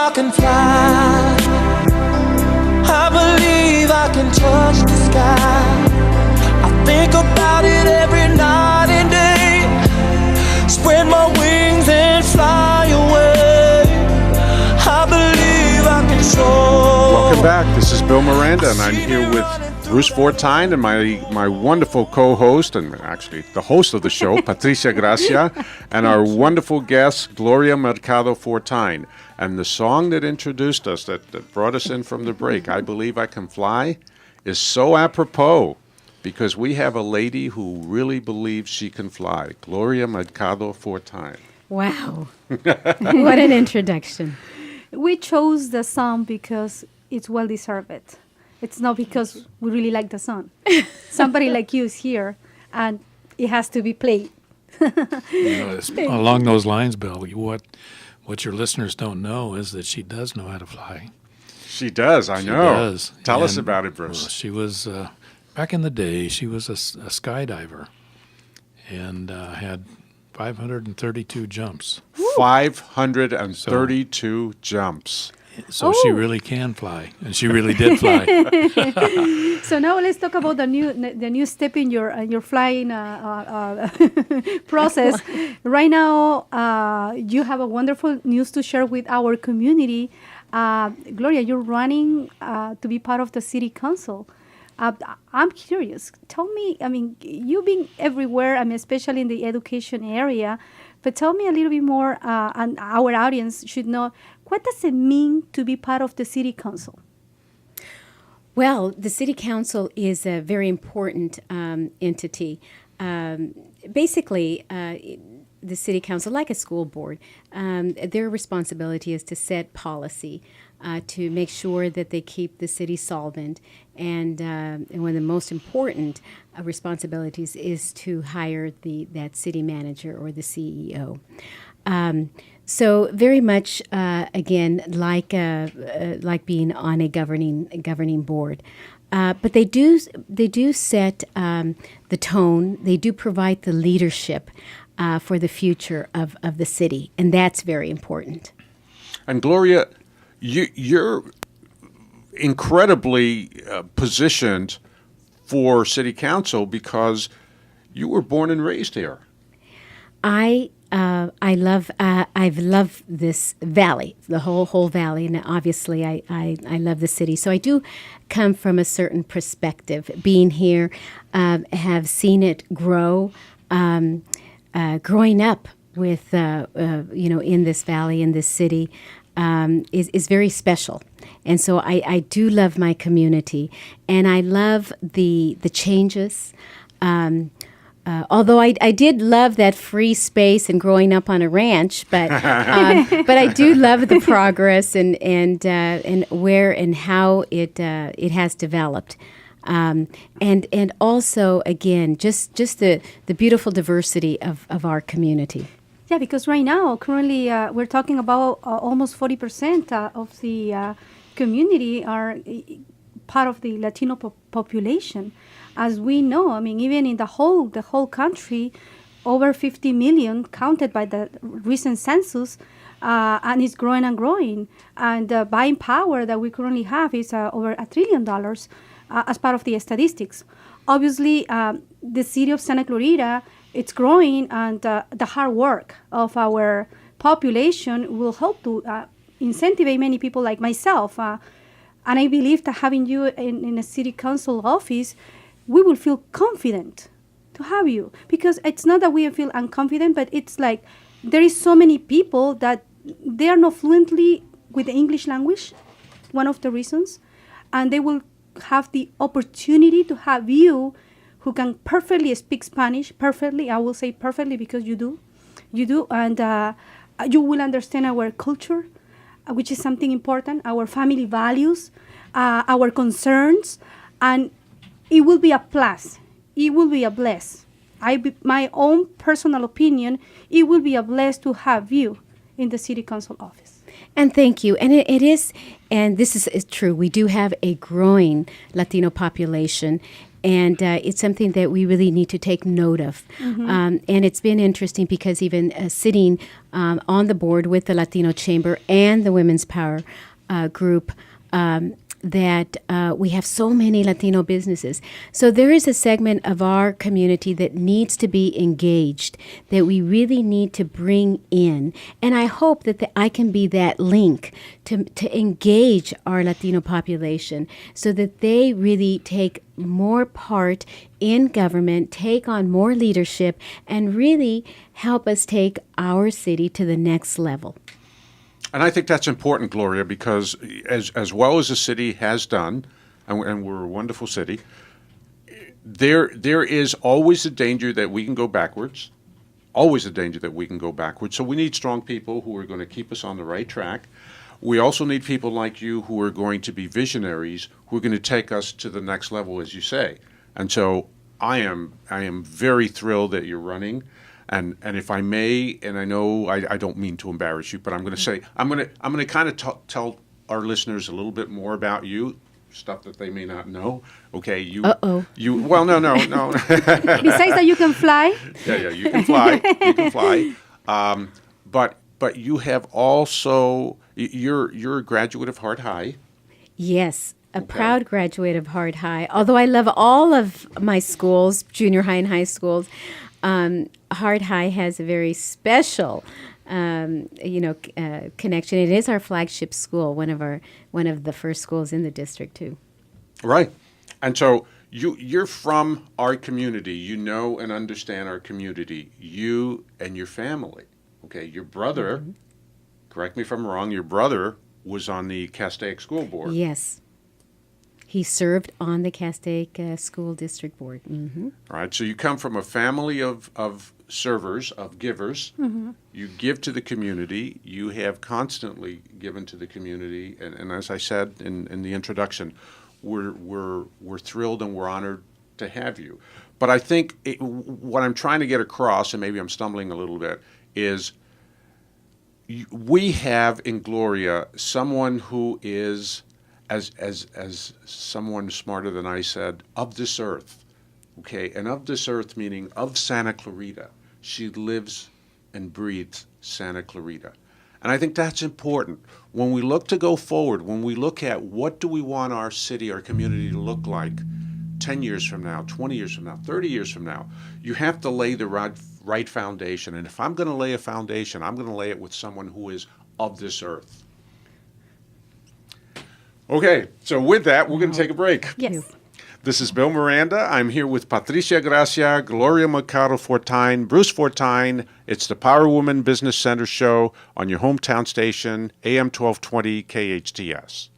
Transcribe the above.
I can fly. I believe I can touch the sky. I think about it every night and day. Spread my wings and fly away. I believe I can soar. Welcome back. This is Bill Miranda, and I'm here with Bruce Fortine and my wonderful co-host, and actually the host of the show, Patricia Gracia, and our wonderful guest, Gloria Mercado Fortine. And the song that introduced us, that brought us in from the break, I Believe I Can Fly, is so apropos because we have a lady who really believes she can fly, Gloria Mercado Fortine. Wow. What an introduction. We chose the song because it's well-deserved. It's not because we really like the song. Somebody like you is here, and it has to be played. Along those lines, Bill, what your listeners don't know is that she does know how to fly. She does, I know. Does. Tell us about it, Bruce. Well, she was, back in the day, she was a skydiver and had 532 jumps. 532 jumps. So she really can fly, and she really did fly. So now let's talk about the new step in your flying process. Right now, you have a wonderful news to share with our community. Gloria, you're running to be part of the city council. I'm curious. Tell me, you've been everywhere, especially in the education area, but tell me a little bit more, and our audience should know, what does it mean to be part of the city council? Well, the city council is a very important entity. Basically, the city council, like a school board, their responsibility is to set policy, to make sure that they keep the city solvent, and one of the most important responsibilities is to hire that city manager or the CEO. So very much, again, like being on a governing board. But they do set the tone. They do provide the leadership for the future of the city, and that's very important. And Gloria, you're incredibly positioned for city council because you were born and raised here. I've loved this valley, the whole valley, and obviously I love the city. So I do come from a certain perspective. Being here, have seen it grow. Growing up with in this valley, in this city, is very special. And so I do love my community, and I love the changes. Although I did love that free space and growing up on a ranch, but I do love the progress and where and how it has developed, and also again just the beautiful diversity of our community. Yeah, because right now, currently, we're talking about almost 40% of the community are part of the Latino population. As we know, even in the whole country, over 50 million counted by the recent census, and it's growing and growing. And the buying power that we currently have is over $1 trillion as part of the statistics. Obviously, the city of Santa Clarita, it's growing, and the hard work of our population will help to incentivize many people like myself. And I believe that having you in a city council office, we will feel confident to have you, because it's not that we feel unconfident, but it's like there is so many people that they are not fluently with the English language, one of the reasons, and they will have the opportunity to have you who can perfectly speak Spanish, perfectly, I will say perfectly because you do, and you will understand our culture, which is something important, our family values, our concerns, and it will be a plus. It will be a bless. My own personal opinion, it will be a bless to have you in the city council office. And thank you. And it is, and this is true, we do have a growing Latino population. And it's something that we really need to take note of. And it's been interesting because even sitting on the board with the Latino Chamber and the Women's Power group, that we have so many Latino businesses. So there is a segment of our community that needs to be engaged, that we really need to bring in. And I hope that I can be that link to engage our Latino population so that they really take more part in government, take on more leadership, and really help us take our city to the next level. And I think that's important, Gloria, because as well as the city has done, and we're a wonderful city, there is always the danger that we can go backwards, always the danger that we can go backwards. So we need strong people who are going to keep us on the right track. We also need people like you who are going to be visionaries, who are going to take us to the next level, as you say. And so I am very thrilled that you're running. And if I may, and I know I don't mean to embarrass you, but I'm going to say I'm going to kind of tell our listeners a little bit more about you, stuff that they may not know. Okay, you. Well, no. Besides that, you can fly. Yeah, you can fly. You can fly. But you have also you're a graduate of Hart High. Yes. A proud graduate of Hart High. Although I love all of my schools, junior high and high schools, Hart High has a very special, connection. It is our flagship school, one of the first schools in the district too. Right, and so you're from our community. You know and understand our community. You and your family. Okay, your brother. Mm-hmm. Correct me if I'm wrong. Your brother was on the Castaic School Board. Yes. He served on the Castaic School District Board. Mm-hmm. All right, so you come from a family of servers, of givers. Mm-hmm. You give to the community. You have constantly given to the community. And as I said in the introduction, we're thrilled and we're honored to have you. But I think what I'm trying to get across, and maybe I'm stumbling a little bit, is we have in Gloria someone who is, as someone smarter than I said, of this earth, okay? And of this earth meaning of Santa Clarita. She lives and breathes Santa Clarita. And I think that's important. When we look to go forward, when we look at what do we want our city, our community to look like 10 years from now, 20 years from now, 30 years from now, you have to lay the right foundation. And if I'm going to lay a foundation, I'm going to lay it with someone who is of this earth. Okay, so with that, we're going to take a break. Yes. This is Bill Miranda. I'm here with Patricia Gracia, Gloria Mercado Fortine, Bruce Fortine. It's the Power Woman Business Center show on your hometown station, AM 1220 KHTS.